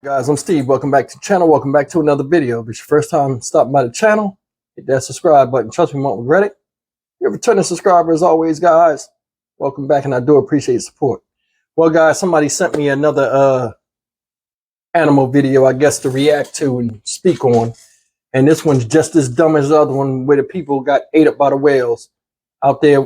Guys, I'm Steve. Welcome back to the channel. Welcome back to another video. If it's your first time stopping by the channel, hit that subscribe button. Trust me, you won't regret it. You're a returning subscriber as always, guys. Welcome back, and I do appreciate your support. Well, guys, somebody sent me another animal video, I guess, to react to and speak on. And this one's just as dumb as the other one, where the people got ate up by the whales out there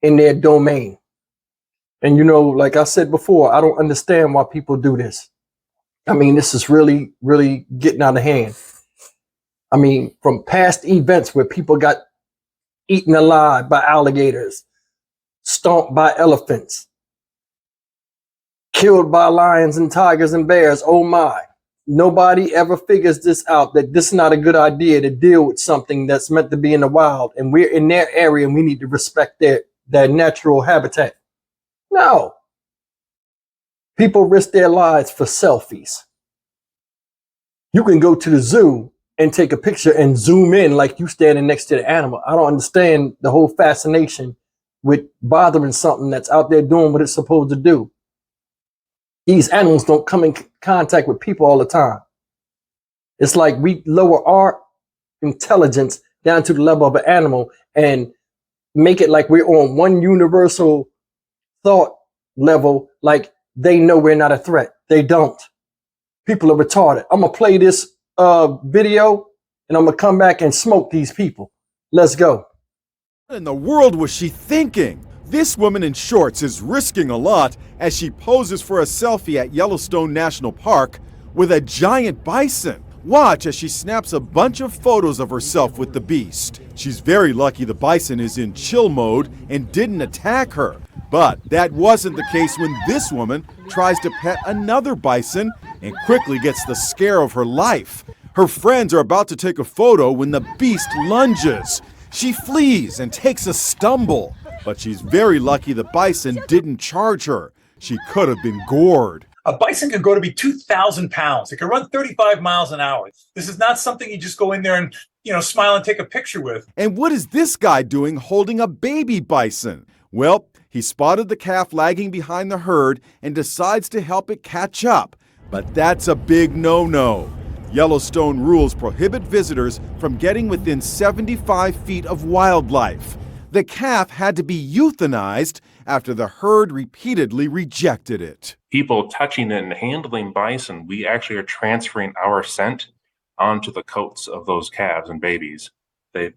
in their domain. And you know, like I said before, I don't understand why people do this. I mean, this is really, really getting out of hand. I mean, from past events where people got eaten alive by alligators, stomped by elephants, killed by lions and tigers and bears. Oh my. Nobody ever figures this out, that this is not a good idea to deal with something that's meant to be in the wild. And we're in their area and we need to respect their natural habitat. No. People risk their lives for selfies. You can go to the zoo and take a picture and zoom in like you standing next to the animal. I don't understand the whole fascination with bothering something that's out there doing what it's supposed to do. These animals don't come in contact with people all the time. It's like we lower our intelligence down to the level of an animal and make it like we're on one universal thought level, like they know we're not a threat. They don't. People are retarded. I'm going to play this video and I'm going to come back and smoke these people. Let's go. What in the world was she thinking? This woman in shorts is risking a lot as she poses for a selfie at Yellowstone National Park with a giant bison. Watch as she snaps a bunch of photos of herself with the beast. She's very lucky the bison is in chill mode and didn't attack her. But that wasn't the case when this woman tries to pet another bison and quickly gets the scare of her life. Her friends are about to take a photo when the beast lunges. She flees and takes a stumble, but she's very lucky the bison didn't charge her. She could have been gored. A bison can grow to be 2,000 pounds. It can run 35 miles an hour. This is not something you just go in there and, smile and take a picture with. And what is this guy doing holding a baby bison? Well, he spotted the calf lagging behind the herd and decides to help it catch up. But that's a big no-no. Yellowstone rules prohibit visitors from getting within 75 feet of wildlife. The calf had to be euthanized after the herd repeatedly rejected it. People touching and handling bison, we actually are transferring our scent onto the coats of those calves and babies. They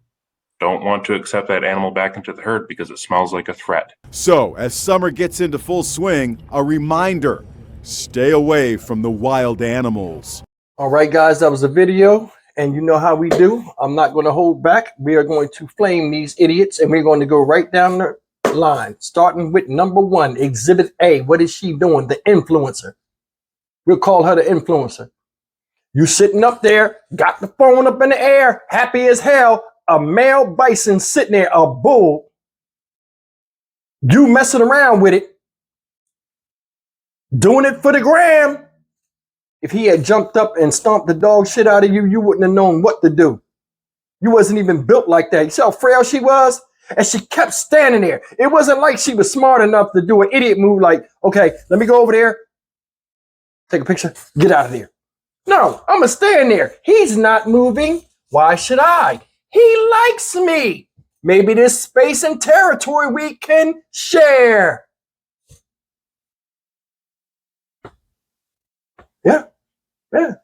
don't want to accept that animal back into the herd because it smells like a threat. So, as summer gets into full swing, a reminder: stay away from the wild animals. All right, guys, that was a video. And you know how we do. I'm not going to hold back. We are going to flame these idiots, and we're going to go right down the line, starting with number one, Exhibit A. What is she doing? The influencer. We'll call her the influencer. You sitting up there, got the phone up in the air, happy as hell. A male bison sitting there, a bull. You messing around with it, doing it for the gram. If he had jumped up and stomped the dog shit out of you, you wouldn't have known what to do. You wasn't even built like that. You see how frail she was? And she kept standing there. It wasn't like she was smart enough to do an idiot move like, okay, let me go over there, take a picture, get out of there. No, I'm going to stand there. He's not moving. Why should I? He likes me. Maybe this space and territory we can share. Yeah. Yeah,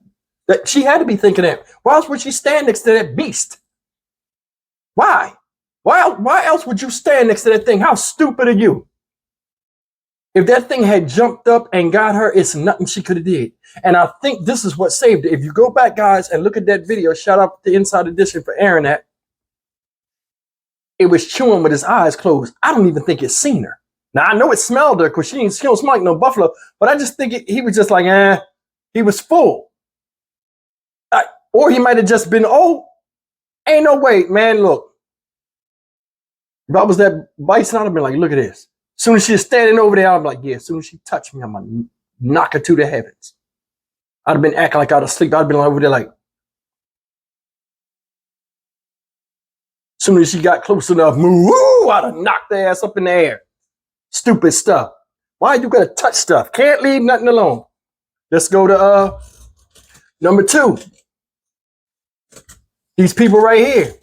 she had to be thinking that. Why else would she stand next to that beast? Why? Why else would you stand next to that thing? How stupid are you? If that thing had jumped up and got her, it's nothing she could have did. And I think this is what saved it. If you go back, guys, and look at that video, shout out to Inside Edition for airing that. It was chewing with his eyes closed. I don't even think it's seen her. Now, I know it smelled her because she don't smell like no buffalo, but I just think he was just like, he was full. Or he might have just been, ain't no way, man, look. If I was that bison, I'd have been like, look at this. As soon as she's standing over there, I'd be like, yeah, as soon as she touched me, I'm going to knock her to the heavens. I'd have been acting like I was asleep. I'd have been over there like. As soon as she got close enough, I'd have knocked her ass up in the air. Stupid stuff. Why you got to touch stuff? Can't leave nothing alone. Let's go to number 2. These people right here.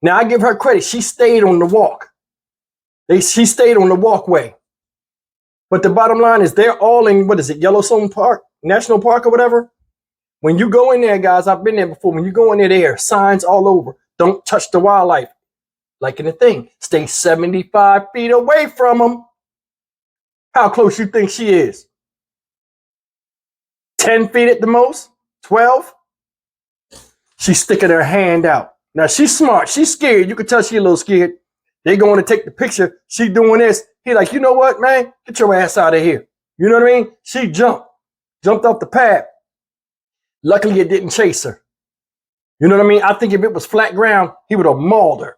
Now I give her credit. She stayed on the walk. She stayed on the walkway. But the bottom line is they're all in, what is it, Yellowstone Park, National Park or whatever? When you go in there, guys, I've been there before. When you go in there are signs all over. Don't touch the wildlife. Like in the thing, stay 75 feet away from them. How close you think she is? 10 feet at the most? 12? She's sticking her hand out. Now she's smart. She's scared. You can tell she's a little scared. They going to take the picture. She doing this. He like, you know what, man? Get your ass out of here. You know what I mean? She jumped off the path. Luckily, it didn't chase her. You know what I mean? I think if it was flat ground, he would have mauled her.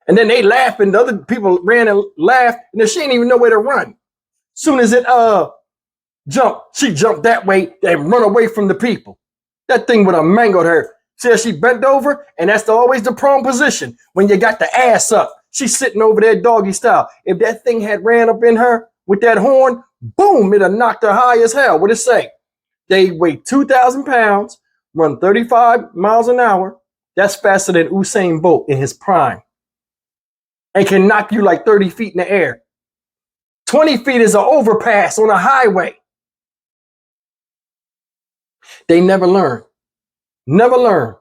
And then they laughed, and the other people ran and laughed, and then she didn't even know where to run. Soon as it jumped, she jumped that way and run away from the people. That thing would have mangled her. See how she bent over? And that's always the prone position when you got the ass up. She's sitting over there doggy style. If that thing had ran up in her with that horn, boom, it'd have knocked her high as hell. What'd it say? They weigh 2,000 pounds, run 35 miles an hour. That's faster than Usain Bolt in his prime. And can knock you like 30 feet in the air. 20 feet is an overpass on a highway. They never learn. Never learn.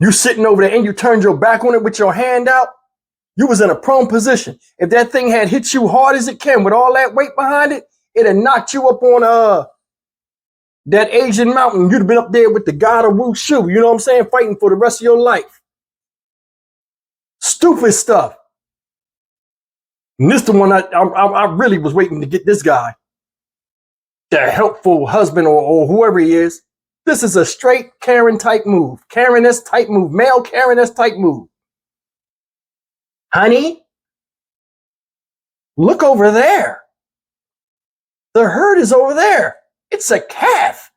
You sitting over there and you turned your back on it with your hand out. You was in a prone position. If that thing had hit you hard as it can with all that weight behind it, it'd have knocked you up on that Asian mountain. You'd have been up there with the god of Wushu. You know what I'm saying? Fighting for the rest of your life. Stupid stuff. And this is the one I really was waiting to get this guy. The helpful husband or whoever he is. This is a straight Karen type move. Karen-esque type move. Male Karen-esque type move. Honey, look over there. The herd is over there. It's a calf.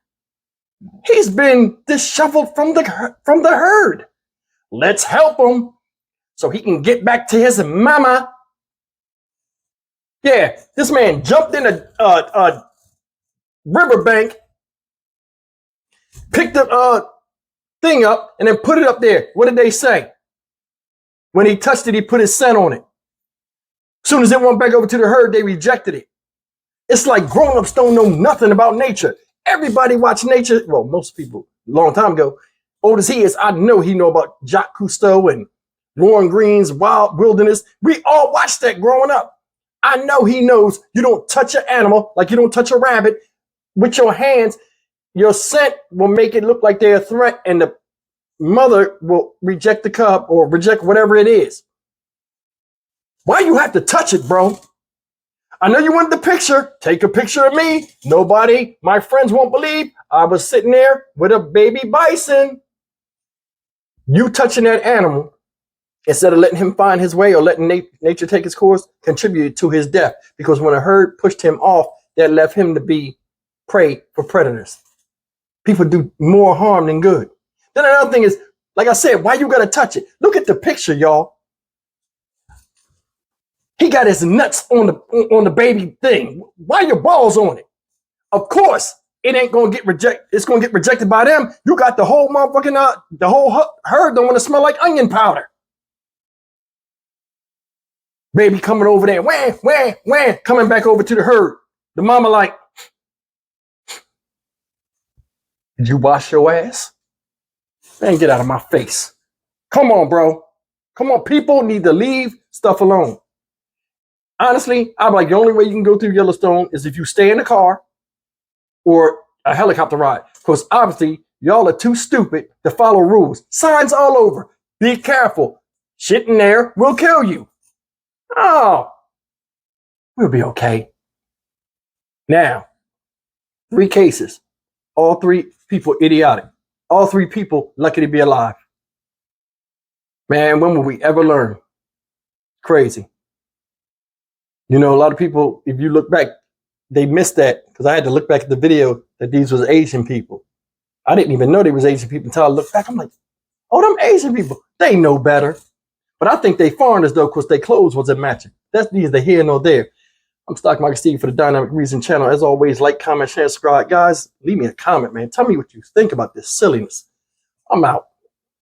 He's been disshuffled from the herd. Let's help him so he can get back to his mama. Yeah, this man jumped in a riverbank, picked the thing up, and then put it up there. What did they say? When he touched it, he put his scent on it. As soon as it went back over to the herd, they rejected it. It's like grown-ups don't know nothing about nature. Everybody watch nature. Well, most people, a long time ago. Old as he is, I know he know about Jacques Cousteau and Warren Green's Wild Wilderness. We all watched that growing up. I know he knows you don't touch an animal like you don't touch a rabbit with your hands. Your scent will make it look like they're a threat, and the mother will reject the cub or reject whatever it is. Why you have to touch it, bro? I know you want the picture. Take a picture of me. Nobody, my friends won't believe I was sitting there with a baby bison. You touching that animal instead of letting him find his way or letting nature take its course contributed to his death, because when a herd pushed him off, that left him to be prey for predators. People do more harm than good. Then another thing is, like I said, why you gotta touch it? Look at the picture, y'all. He got his nuts on the baby thing. Why your balls on it? Of course, it ain't gonna get rejected. It's gonna get rejected by them. You got the whole motherfucking the whole herd don't want to smell like onion powder. Baby coming over there, wham, wham, wham, coming back over to the herd. The mama like, did you wash your ass? Man, get out of my face. Come on, bro. Come on, people need to leave stuff alone. Honestly, I'm like, the only way you can go through Yellowstone is if you stay in the car or a helicopter ride. Because obviously, y'all are too stupid to follow rules. Signs all over. Be careful. Shit in there will kill you. Oh, we'll be okay. Now, 3 cases. All 3 people idiotic. All 3 people lucky to be alive. Man, when will we ever learn? Crazy. You know, a lot of people, if you look back, they missed that, because I had to look back at the video that these was Asian people. I didn't even know they was Asian people until I looked back. I'm like, oh, them Asian people, they know better. But I think they foreigners, though, because their clothes wasn't matching. That's neither here nor there. I'm Stock Market Steve for the Dynamic Reason channel. As always, like, comment, share, subscribe. Guys, leave me a comment, man. Tell me what you think about this silliness. I'm out.